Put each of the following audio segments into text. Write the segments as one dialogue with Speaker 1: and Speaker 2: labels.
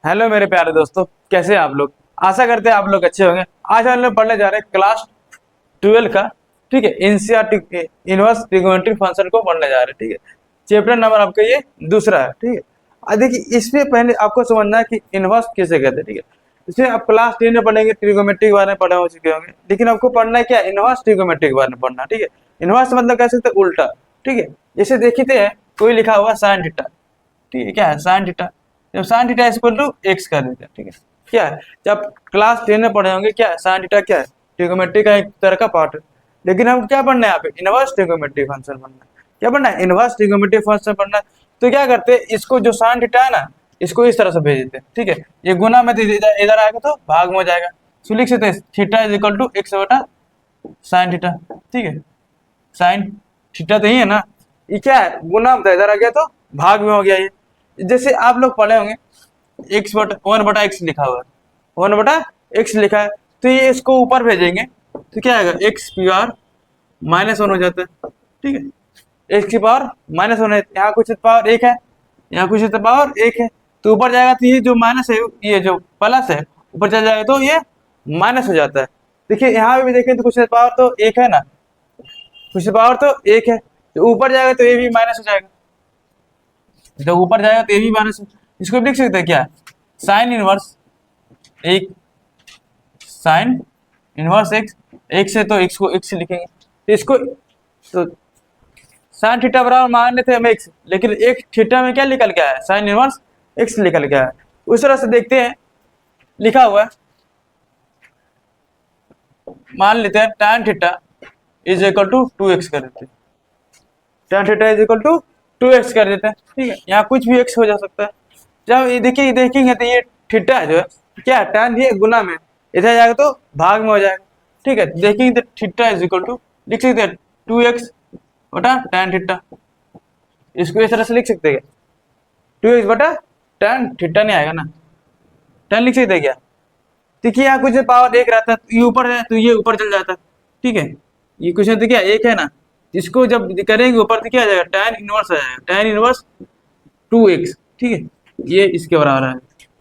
Speaker 1: Hello मेरे प्यारे दोस्तों, कैसे हैं आप लोग। आशा करते हैं आप लोग अच्छे होंगे। आज हम लोग पढ़ने जा रहे हैं क्लास 12 का। ठीक है, एनसीईआरटी इनवर्स ट्रिगोनोमेट्रिक फंक्शन को पढ़ने जा रहे हैं। ठीक है, चैप्टर नंबर आपका ये दूसरा है। ठीक है, देखिए इसमें पहले आपको समझना है कि इनवर्स किसे कहते हैं। ठीक है, इसमें आप क्लास 10 में पढ़ेंगे, ट्रिगोनोमेट्री के बारे में पढ़े हो चुके होंगे, लेकिन आपको पढ़ना है क्या, इनवर्स ट्रिगोनोमेट्री के बारे में पढ़ना। ठीक है, इनवर्स मतलब कह सकते हैं उल्टा। ठीक है, जैसे देखते हैं कोई लिखा हुआ साइन थीटा। ठीक है, क्या है साइन थीटा। जब sine theta equal to x कर देते हैं। ठीक है, क्या है, जब क्लास 10 में पढ़े होंगे क्या है साइन थीटा, क्या है ट्रिगोनोमेट्री का एक तरह का पार्ट है। लेकिन हम क्या पढ़ना है यहाँ पे, इनवर्स ट्रिगोनोमेट्री फंक्शन पढ़ना है। क्या पढ़ना है, इनवर्स ट्रिगोनोमेट्री फंक्शन पढ़ना है। तो क्या करते हैं, इसको जो साइन थीटा है ना, इसको इस तरह से भेज देते हैं। ठीक है, ये गुना में इधर आएगा तो भाग में हो जाएगा। तो लिख सकते हैं theta is equal to x बटा साइन थीटा। ठीक है, साइन थीटा तो ही है ना, ये क्या है गुना में इधर आ गया तो भाग में हो गया। ये जैसे आप लोग पढ़े होंगे एक्स बटा 1/x लिखा हुआ है, 1/x लिखा है, तो ये इसको ऊपर भेजेंगे तो क्या आएगा, एक्स की पावर -1 हो जाता है। ठीक है, एक्स की पावर -1 है, यहाँ कुछ पावर 1 है, यहाँ कुछ पावर 1 है, तो ऊपर जाएगा तो ये जो माइनस है, ये जो प्लस है ऊपर चला जाएगा तो ये माइनस हो जाता है। देखिए यहाँ भी देखें तो कुछ पावर तो 1 है ना, कुछ पावर तो 1 है, तो ऊपर जाएगा तो ये भी माइनस हो जाएगा। जब ऊपर जाएगा तो ये भी माइनस, इसको लिख सकते हैं क्या, साइन इनवर्स एक साइन इनवर्स एक्स। एक्स है तो एक्स को एक्स लिखेंगे, तो इसको तो साइन थीटा बराबर मान लेते हैं हम एक्स, लेकिन एक थीटा में क्या निकल गया है, साइन इनवर्स एक्स निकल गया है। उस तरह से देखते हैं लिखा हुआ है, मान लेते हैं tan theta is equal to 2x कर देते हैं, tan theta is equal to 2x कर देते हैं। ठीक है, यहाँ कुछ भी x हो जा सकता है। जब ये देखिए देखेंगे तो ये थीटा है जो है क्या है, tan ये गुना में इधर जाएगा तो भाग में हो जाएगा। ठीक है, देखेंगे तो थीटा इज इक्वल टू लिख सकते हैं 2x बटा tan थीटा। इसको इस तरह से लिख सकते हैं 2x बटा tan थीटा, नहीं आएगा ना, tan लिख सकते हैं क्या। देखिए यहाँ कुछ पावर 1 रहता है, ये ऊपर है तो ये ऊपर चल जाता है। ठीक है, ये क्वेश्चन तो क्या 1 है ना, इसको जब करेंगे ऊपर तो क्या आ जाएगा, tan इनवर्स आ जाएगा, tan इनवर्स 2x। ठीक है, ये इसके बराबर है।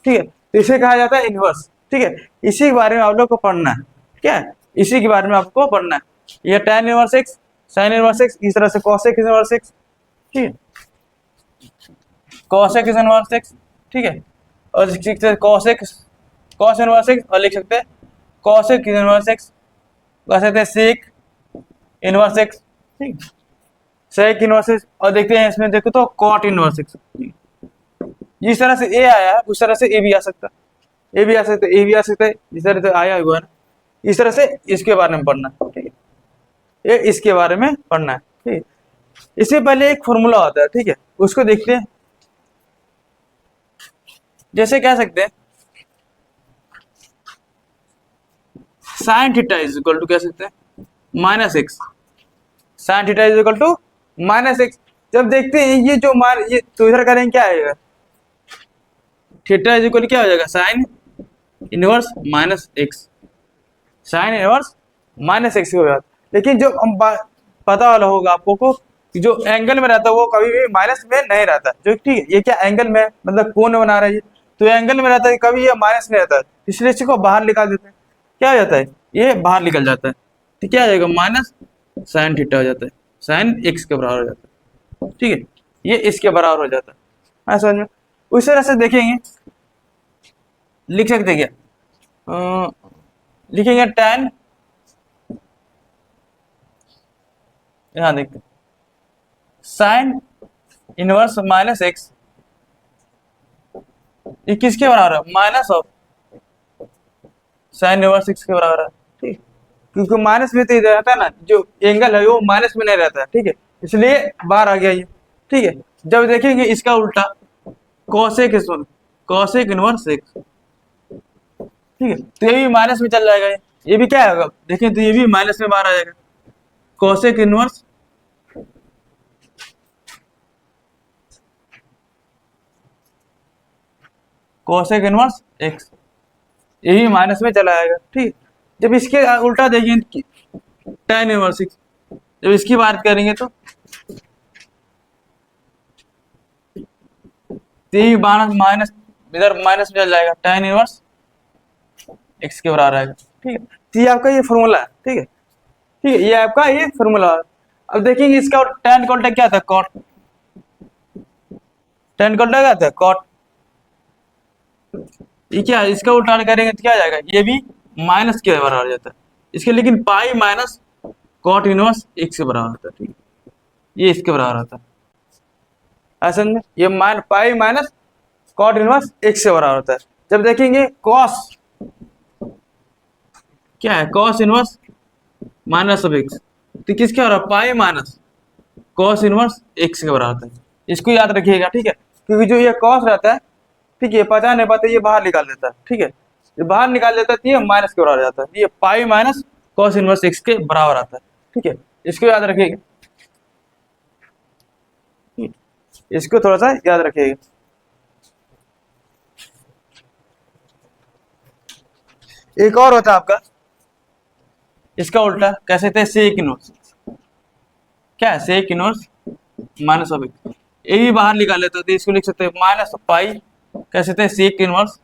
Speaker 1: ठीक है, तो इसे कहा जाता है इनवर्स। ठीक है, इसी के बारे में आप लोग को पढ़ना है। क्या है, इसी के बारे में आपको पढ़ना है। ये tan inverse x, sin inverse x, इस तरह से cosec इनवर्स x। ठीक है, cosec इनवर्स x। ठीक है, और लिख सकते हैं cos इनवर्स x, और लिख सकते हैं cosec इनवर्स x, कह सकते हैं sec इनवर्स x। ठीक, sec इनवर्स x, और देखते हैं इसमें देखो तो cot इनवर्स x। जिस तरह से a आया है उस तरह से a भी आ सकता है, a भी आ सकता है, a भी आ सकता है, जिस तरह से आया हुआ है इस तरह से इसके बारे में पढ़ना है। ठीक है, ये इसके बारे में पढ़ना है। ठीक है, इससे पहले एक फॉर्मूला होता है। ठीक है, उसको देखते हैं। जैसे कह सकते हैं sine theta is equal to कह सकते हैं -x, sine theta is equal to -x। जब देखते हैं ये जो मान, ये तो इधर करेंगे क्या आएगा, थीटा इज इक्वल क्या हो जाएगा, sine inverse -x, sine inverse -x हो जाता। लेकिन जो हम पता वाला होगा आपको को, जो एंगल में रहता है वो कभी भी माइनस में नहीं रहता। जो ठीक है, ये क्या एंगल में मतलब कोण बना रहा है, तो एंगल में रहता है, कभी ये माइनस नहीं रहता है, इसलिए इसको बाहर निकाल देते हैं। क्या हो जाता है, ये बाहर निकल जाता है, तो क्या आ जाएगा माइनस साइन थीटा हो जाता है, साइन एक्स के बराबर हो जाता है। ठीक है, ये इसके बराबर हो जाता है। हाँ समझ में। उस तरह से देखेंगे, लिख सकते क्या, लिखेंगे tan, यहाँ देखते साइन इनवर्स -x, ये किसके बराबर है, minus of sine inverse x के बराबर है। ठीक, क्योंकि माइनस में तो इधर रहता है ना, जो एंगल है वो माइनस में नहीं रहता है। ठीक है, इसलिए बाहर आ गया ये। ठीक है, जब देखेंगे इसका उल्टा cosec इनवर्स x। ठीक है, तो ये भी माइनस में चल जाएगा, ये भी क्या होगा देखें तो ये भी माइनस में बाहर आ जाएगा, cosec inverse cosec inverse x, ये भी माइनस में चला जाएगा। ठीक, जब इसके उल्टा देखेंगे tan इनवर्स x, जब इसकी बात करेंगे तो ये माइनस इधर माइनस में चल जाएगा, tan इनवर्स x के बराबर आएगा। ठीक है, तो ये आपका ये फॉर्मूला है। ठीक है, ठीक है, ये आपका ये फॉर्मूला। अब देखेंगे इसका tan का उल्टा क्या था, cot। tan का उल्टा क्या था, cot। ये क्या, इसका उल्टा करेंगे तो क्या आ जाएगा, ये भी माइनस के बराबर आ जाता है इसके, लेकिन pi minus cot inverse x के बराबर होता है। ठीक है, ये इसके बराबर आता है, ऐसा में ये pi minus cot inverse x से बराबर होता है। जब देखेंगे कॉस क्या है, cos inverse minus of x, तो किसके बराबर, pi minus cos inverse x के बराबर होता है। इसको याद रखिएगा। ठीक है, क्योंकि जो ये कॉस रहता है, ठीक है, पता नहीं पाते, ये बाहर निकाल देता है। ठीक है, ये बाहर निकाल देता है तो ये माइनस के बराबर जाता है, ये pi minus cos inverse x के बराबर आता है। ठीक है, इसको याद रखिएगा, इसको थोड़ा सा याद रखिएगा। एक और होता है आपका इसका उल्टा, कैसे थे, सेक इनवर्स, क्या है, sec inverse minus of x, ये भी बाहर निकाल लेते तो इसको लिख सकते हैं माइनस पाई, कैसे थे, sec inverse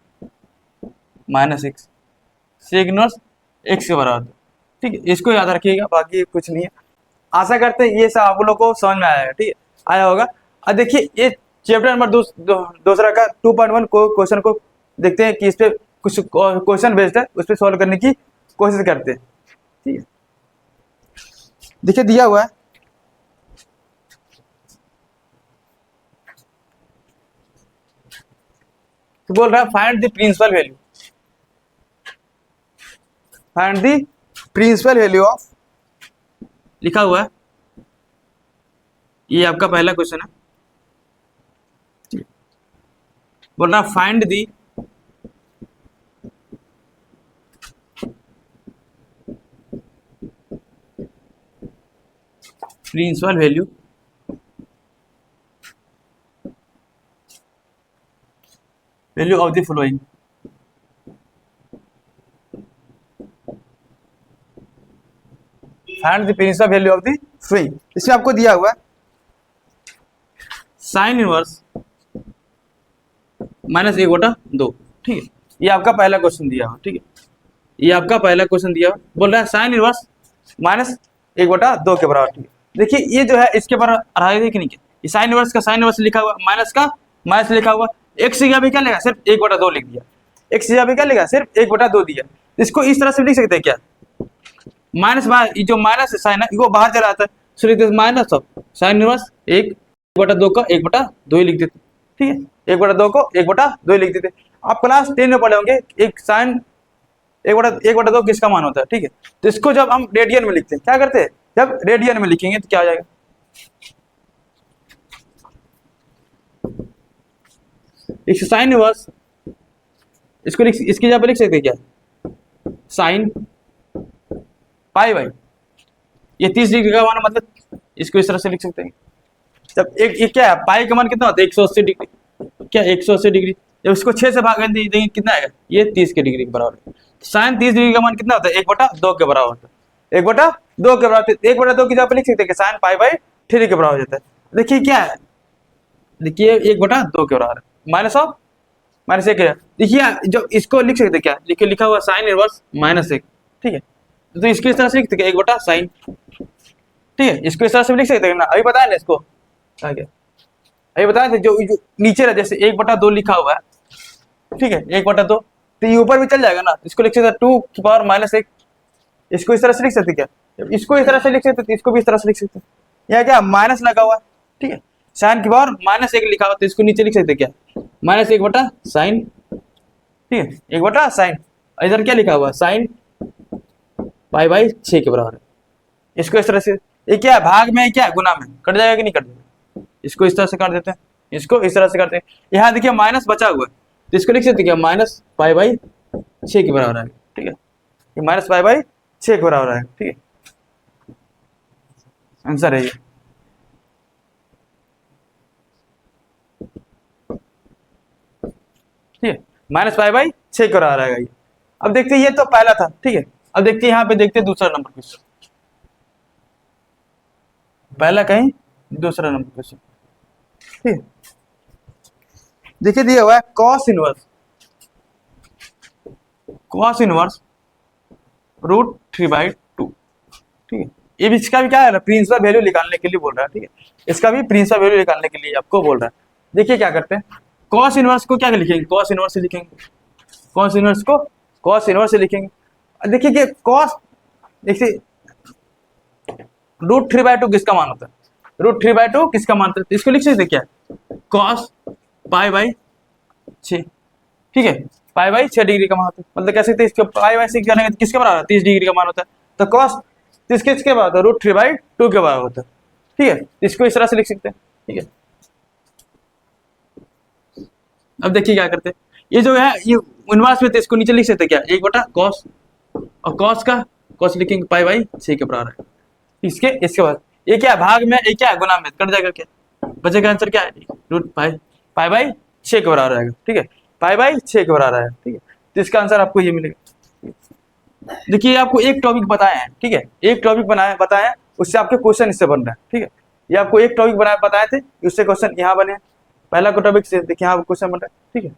Speaker 1: minus x, sec inverse x के बराबर। ठीक है, इसको याद रखिएगा, बाकी कुछ नहीं है। आशा करते हैं ये सब आप लोग को समझ में आएगा। ठीक है, आया होगा। अब देखिए ये चैप्टर नंबर दूसरा का 2.1 क्वेश्चन को देखते हैं कि इस पे कुछ क्वेश्चन बेस्ड है, उस पर सॉल्व करने की कोशिश करते हैं। ठीक है, देखिए दिया हुआ है, तो बोल रहा है find the principal value, find the principal value of, लिखा हुआ है, ये आपका पहला क्वेश्चन है। बोल रहा find the principal value of the following, find the principal value of the following. इसमें आपको दिया हुआ है साइन इनवर्स माइनस 1/2। ठीक है, ये आपका पहला क्वेश्चन दिया हुआ। ठीक है, ये आपका पहला क्वेश्चन दिया हुआ, बोल रहा है साइन इनवर्स माइनस 1/2 के बराबर। ठीक है, देखिए ये जो है इसके बराबर आ रहा है कि नहीं, ये साइन इनवर्स का साइन इनवर्स लिखा हुआ, माइनस का माइनस लिखा हुआ, x की जगह पे क्या लेगा, सिर्फ 1/2 लिख दिया, x की जगह पे क्या लेगा, सिर्फ 1/2 दिया। इसको इस तरह से लिख सकते हैं क्या, माइनस जो माइनस साइन है वो बाहर चला आता है, सो लिखते माइनस ऑफ साइन इनवर्स 1/2 का 1/2 ही लिख देते। ठीक है, 1/2 को 1/2 ही लिख देते। आप क्लास 10 में पढ़े होंगे, एक साइन 1/2 किसका मान होता है। ठीक है, तो इसको जब हम रेडियन में लिखते हैं, क्या करते हैं, जब रेडियन में लिखेंगे तो क्या आ जाएगा, साइन इनवर्स, इसको इसकी जगह पे लिख सकते हैं क्या, साइन पाई बाई, ये 30 डिग्री का मान, मतलब इसको इस तरह से लिख सकते हैं। जब एक ये क्या है, पाई का मान कितना होता है, 180 डिग्री, क्या 180 डिग्री, जब इसको 6 से भाग देंगे कितना आएगा, ये 30 के डिग्री के बराबर है। साइन 30 डिग्री का मान कितना होता है, 1/2 के बराबर होता है, 1/2 के बराबर, 1/2 की जगह पे लिख सकते हैं कि साइन पाई बाई 3 के बराबर हो जाता है। देखिए क्या है, देखिए 1/2 के बराबर है, माइनस ऑफ माइनस 1 है। देखिए जो इसको लिख सकते क्या, देखिए लिखा हुआ साइन इनवर्स -1। ठीक है, तो इसको इस तरह से लिख सकते 1 साइन। ठीक है, इसको इस तरह से लिख सकते हैं ना, अभी बताया ना इसको, आगे अभी बताया था, जो नीचे जैसे 1/2 लिखा हुआ है, ठीक है, 1/2, तो ये ऊपर भी चल जाएगा ना, इसको लिख सकते 2 की पावर -1, इसको इस तरह से लिख सकते क्या, इसको इस तरह से लिख सकते, इसको भी इस तरह से लिख सकते, यहाँ क्या माइनस लगा हुआ है। ठीक है, साइन की पावर -1 लिखा हुआ, तो इसको नीचे लिख सकते क्या, -1 साइन। ठीक है, 1 साइन, इधर क्या लिखा हुआ, साइन पाई बाई 6 के बराबर है। इसको इस तरह से, ये क्या है, भाग में क्या है, गुना में, कट जाएगा कि नहीं कट जाएगा, इसको इस तरह से कर देते हैं, इसको इस तरह से करते हैं। यहाँ देखिए माइनस बचा हुआ है, तो इसको लिख सकते क्या, -पाई/6 के बराबर है। ठीक है, ये -पाई/6 के बराबर है। ठीक है, आंसर है ये। ठीक है, -पाई/6 के बराबर आएगा ये। अब देखते हैं, ये तो पहला था। ठीक है, अब देखते हैं यहाँ पे, देखते हैं दूसरा नंबर क्वेश्चन, पहला कहीं दूसरा नंबर क्वेश्चन। ठीक है, देखिए दिया हुआ है कॉस इनवर्स √3/2, ठीक है। ये भी इसका भी क्या है, प्रिंसिपल वैल्यू निकालने के लिए बोल रहा है, ठीक है। इसका भी प्रिंसिपल वैल्यू निकालने के लिए आपको बोल रहा है। देखिए क्या करते हैं, कॉस इनवर्स को क्या लिखेंगे, कॉस इनवर्स से लिखेंगे, कॉस इनवर्स को कॉस इनवर्स से लिखेंगे। देखिए कि कॉस, देखिए √3/2 किसका मान होता है, √3/2 किसका मान होता है, तो इसको लिख सकते क्या, कॉस π/6, ठीक है। π/6 डिग्री का मान होता है, मतलब कह सकते हैं इसको π/6 जानेंगे तो किसके बराबर 30 डिग्री का मान होता है, तो कॉस 30 किसके बराबर होता है, √3/2 के बराबर होता है, ठीक है। इसको इस तरह से लिख सकते हैं, ठीक है। अब देखिए क्या करते हैं, ये जो है ये इनवर्स में, तो इसको नीचे लिख सकते क्या, 1/cos, और cos का cos लिखेंगे π/6 के बराबर है। इसके बाद ये क्या है, भाग में, ये क्या है, गुना में कट जाएगा, क्या बचेगा, आंसर क्या है, π/6 के बराबर आएगा, ठीक है, π/6 के बराबर आएगा, ठीक है। तो इसका आंसर आपको ये मिलेगा। देखिए आपको एक टॉपिक बताए हैं, ठीक है, एक टॉपिक बताया उससे आपके क्वेश्चन इससे बन रहे हैं, ठीक है। ये आपको एक टॉपिक बताए थे, उससे क्वेश्चन यहाँ बने, पहला को टॉपिक से देखिए यहाँ क्वेश्चन बन रहा है, ठीक है।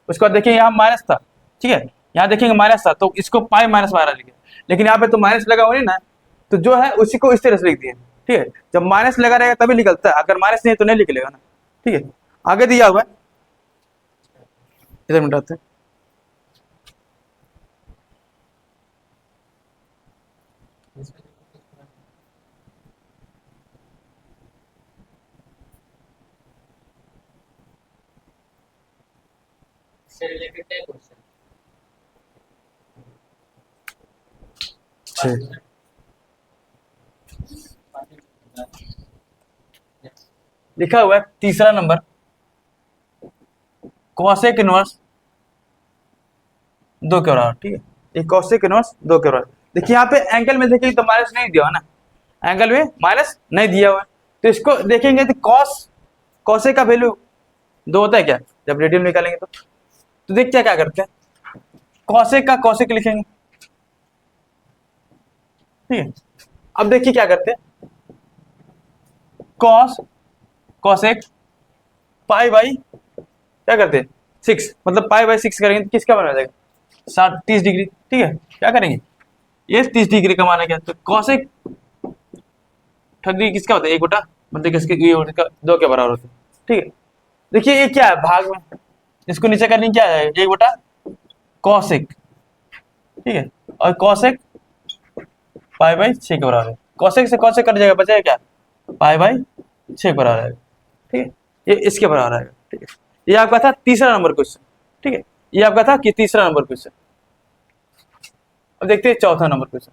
Speaker 1: उसके बाद देखिए यहाँ माइनस था, ठीक है, यहाँ देखेंगे माइनस था तो इसको π-12 लिखे, लेकिन यहाँ पे तो माइनस लगा हुआ नहीं ना, तो जो है उसी को इस तरह से लिख दिए, ठीक है। जब माइनस लगा रहेगा तभी निकलता है, अगर माइनस नहीं तो नहीं निकलेगा ना, ठीक है। आगे दिया हुआ है, इधर मिटाते हैं, लिखा हुआ है तीसरा नंबर, कॉसेक इनवर्स 2 के बराबर, ठीक है। ये कॉसेक इनवर्स 2 के बराबर। देखिए यहाँ पे एंगल में देखिए तो माइनस नहीं दिया हुआ ना, एंगल में माइनस नहीं दिया हुआ है, तो इसको देखेंगे तो कॉसेक का वैल्यू 2 होता है क्या, जब रेडियन निकालेंगे तो देखिए क्या करते हैं, कॉसेक का कॉसेक लिखेंगे, ठीक है। अब देखिए क्या करते हैं, कॉसेक π/, क्या करते हैं 6, मतलब π/6 करेंगे तो किसका बना जाएगा, 30 डिग्री, ठीक है। क्या करेंगे, ये 30 डिग्री का मान है क्या, तो कॉसेक 30 किसका होता है, 1/, मतलब किसके 2 के बराबर होता है, ठीक है। देखिए ये क्या है, भाग में, इसको नीचे करने क्या है, 1/cosec, ठीक है, और cosec π/6 के बराबर है, cosec से cosec कट जाएगा, बचेगा क्या, π/6 के बराबर आएगा, ठीक है। ये इसके बराबर आएगा, ठीक है। ये आपका था तीसरा नंबर क्वेश्चन, ठीक है। ये आपका था कि तीसरा नंबर क्वेश्चन। अब देखते हैं चौथा नंबर क्वेश्चन।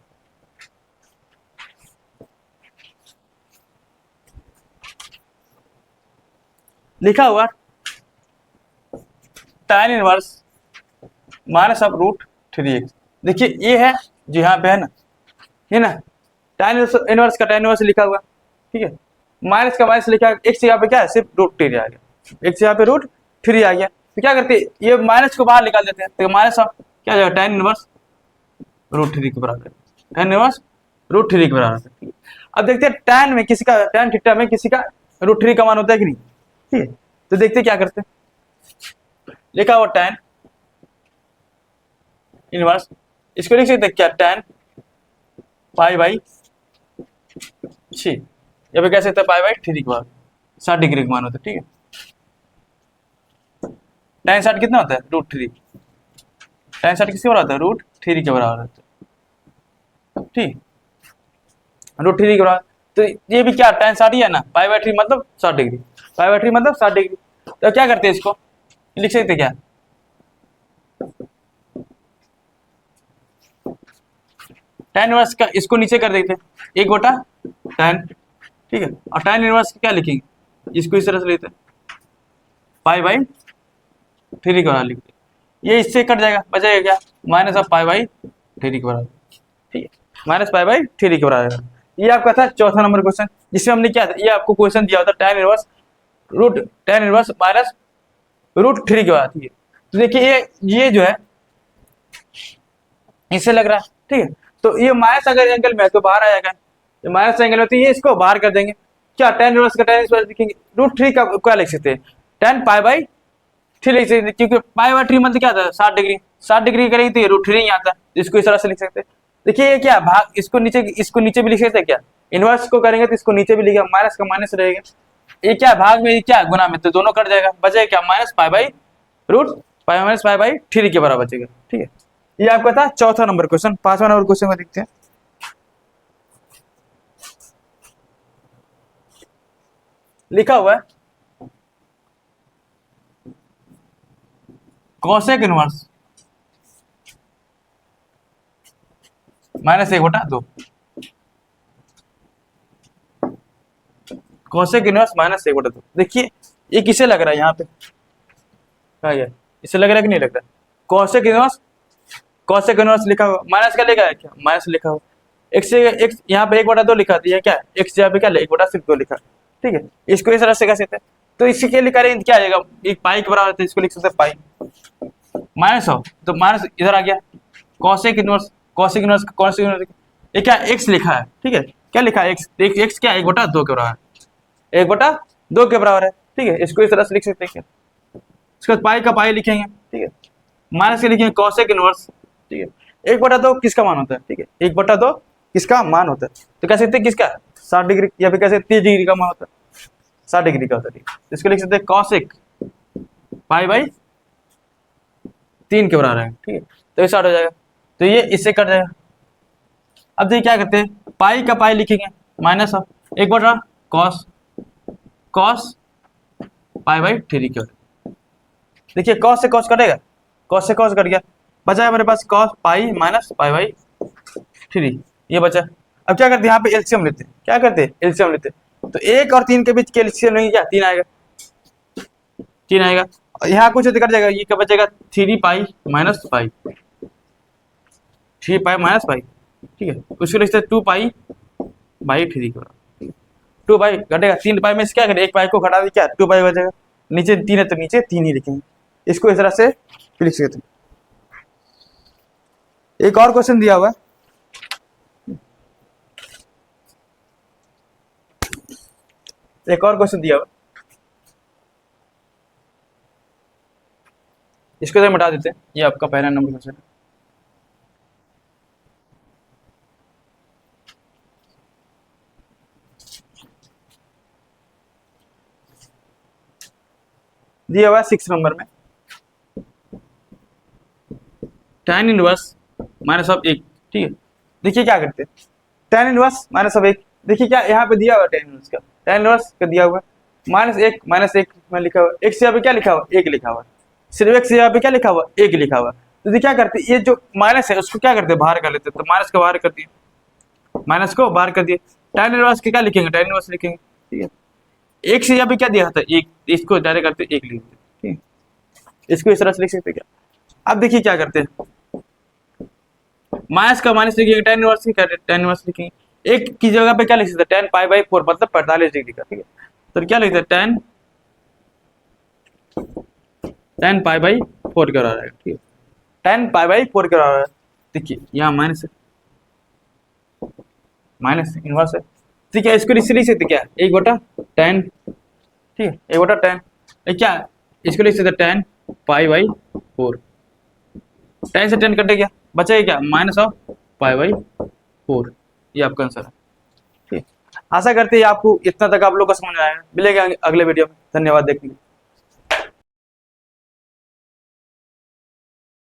Speaker 1: लिखा हुआ tan इनवर्स -√3x। देखिए ये है जो यहाँ पे है ना, ये ना tan इनवर्स का tan इनवर्स लिखा हुआ, ठीक है। माइनस का माइनस लिखा, x यहाँ पे क्या है, सिर्फ √3 आ गया, x यहाँ पे √3 आ गया, तो क्या करते हैं, ये माइनस को बाहर निकाल देते हैं, तो माइनस क्या हो जाएगा, tan इनवर्स √3 के बराबर, tan इनवर्स √3 के बराबर, ठीक है। अब देखते हैं tan में किसी का, tan थीटा में किसी का √3 का मान होता है कि नहीं, ठीक है। तो देखते क्या करते हैं, लिखा हुआ tan इनवर्स, इसको लिख सकते हैं क्या, tan π/6, या फिर कह सकते हैं π/3 के बराबर, 60 डिग्री का मान होता है, ठीक है। tan 60 कितना होता है, √3, tan 60 किसके बराबर होता है, √3 के बराबर होता है, ठीक, √3 के बराबर। तो ये भी क्या tan 60 है ना, π/3 मतलब 60 डिग्री, π/3 मतलब 60 डिग्री। तो क्या करते हैं, इसको लिख सकते क्या, tan इनवर्स का इसको नीचे कर देते हैं, 1/tan, ठीक है, और tan इनवर्स क्या लिखेंगे, इसको इस तरह से लेते हैं, π/3 के बराबर लिखते हैं, ये इससे कट जाएगा, बचेगा क्या, -π/3 के बराबर, ठीक है, -π/3 के बराबर। ये आपका था चौथा नंबर क्वेश्चन, जिसमें हमने क्या था, ये आपको क्वेश्चन दिया होता tan इनवर्स -√3 के बाद, ठीक है। तो देखिए ये जो है इससे लग रहा है, ठीक है, तो ये माइनस अगर एंगल में है तो बाहर आ जाएगा, ये माइनस एंगल में तो ये इसको बाहर कर देंगे, क्या tan इनवर्स का tan इनवर्स लिखेंगे, √3 का क्या लिख सकते हैं, tan π/3 थ्री लिख सकते, क्योंकि पाई बाय थ्री मतलब क्या आता है 60 डिग्री, 60 डिग्री करेंगे तो ये रूट थ्री ही आता है, इसको इस तरह से लिख सकते हैं। देखिए ये क्या भाग, इसको नीचे भी लिख सकते हैं क्या, इनवर्स को करेंगे तो इसको नीचे भी लिखेगा, माइनस का माइनस रहेगा, ये क्या भाग में, ये क्या गुना में, तो दोनों कट जाएगा, बचेगा क्या minus pi by root pi minus pi by three के बराबर बचेगा। ठीक है, ये आपका था चौथा नंबर क्वेश्चन। पांचवा नंबर क्वेश्चन को देखते हैं। लिखा हुआ है cosec inverse minus 1/2, cosec inverse minus 1/2। देखिए ये किसे लग रहा है यहाँ पे, कहा गया, इसे लग रहा है कि नहीं लग रहा है, कॉसेक इनवर्स लिखा हुआ, माइनस का लिखा है क्या, माइनस लिखा हुआ, एक्स एक्स यहाँ पे 1/2 लिखा दिया, क्या एक्स यहाँ पे क्या 1/2 लिखा। ठीक है, इसको इस तरह से कह सकते हैं, तो इसी के लिए करें क्या आ जाएगा, एक पाई के बराबर, इसको लिख सकते हैं पाई माइनस हो, तो माइनस इधर आ गया, कॉसेक इनवर्स ये क्या एक्स लिखा है। ठीक है, क्या लिखा है एक्स, एक्स क्या 1/2 के बराबर है, 1/2 के बराबर है। ठीक है, इसको इस तरह से लिख सकते हैं क्या, इसके बाद पाई का पाई लिखेंगे। ठीक है, माइनस के लिखेंगे कॉसेक इनवर्स। ठीक है, 1/2 किसका मान होता है, ठीक है 1/2 किसका मान होता है, तो कह सकते हैं किसका 60 डिग्री, या फिर कह सकते 30 डिग्री का मान होता है, 60 डिग्री का होता है। इसको लिख सकते हैं कॉसेक पाई बाई 3 के बराबर है। ठीक है, तो ये 60 हो जाएगा, तो ये इससे कट जाएगा। अब देखिए क्या करते हैं, पाई का पाई लिखेंगे minus of 1/2 cos pi by 3 के। देखिए कॉस से कॉस कटेगा, कॉस से कॉस कट गया, बचा है हमारे पास cos pi minus pi by 3, ये बचा। अब क्या करते हैं, यहाँ पे एलसीएम लेते हैं, क्या करते हैं एलसीएम लेते हैं, तो 1 और 3 के बीच के एलसीएम लेंगे, क्या 3 आएगा, 3 आएगा, और यहाँ कुछ कट जाएगा, ये क्या बचेगा 3 पाई माइनस पाई, 3 पाई माइनस पाई। ठीक है, उसको लिखते हैं 2 पाई बाई 3 के बराबर, 2 पाई घटेगा, 3 पाई में से क्या करें, 1 पाई को घटा दी, क्या 2 पाई बचेगा, नीचे 3 है तो नीचे 3 ही लिखेंगे, इसको इस तरह से लिख सकते हैं। एक और क्वेश्चन दिया हुआ है, एक और क्वेश्चन दिया हुआ, इसको तो मिटा देते हैं, ये आपका पहला नंबर क्वेश्चन है। दिया हुआ है 6 नंबर में, tan इनवर्स माइनस ऑफ 1। ठीक है, देखिए क्या करते हैं, tan इनवर्स माइनस ऑफ 1, देखिए क्या यहाँ पे दिया हुआ tan इनवर्स का, tan इनवर्स का दिया हुआ माइनस 1 में लिखा हुआ, x यहाँ पे क्या लिखा हुआ 1 लिखा हुआ, सिर्फ x यहाँ पे क्या लिखा हुआ 1 लिखा हुआ। तो देखिए क्या करते हैं, ये जो माइनस है उसको क्या करते हैं बाहर कर लेते हैं, तो माइनस को बाहर कर दिए, माइनस को बाहर कर दिए, tan इनवर्स के क्या लिखेंगे, tan इनवर्स लिखेंगे। ठीक है, एक से यहाँ पे क्या दिया था 1, इसको डायरेक्ट करते 1 लिख देते। ठीक है, इसको इस तरह से लिख सकते क्या। अब देखिए क्या करते हैं, माइनस का माइनस लिखिए, tan इनवर्स की tan इनवर्स लिखेंगे, एक की जगह पे क्या लिख सकते हैं tan पाई बाई 4 मतलब 45 डिग्री का। ठीक है, तो क्या लिखते हैं tan पाई बाई 4 के बराबर है। ठीक है, tan पाई बाई 4 के बराबर है, देखिए यहाँ माइनस है, माइनस इनवर्स है। ठीक है, इसको लिख सकते क्या 1/tan। ठीक है, 1/tan क्या, इसको लिख सकते tan पाई बाई 4, tan से tan कटे गया, बचेगा क्या माइनस ऑफ पाई बाई 4, ये आपका आंसर है। ठीक है, आशा करते हैं आपको इतना तक आप लोग को समझ आया। मिलेगा अगले वीडियो में, धन्यवाद देखने के लिए।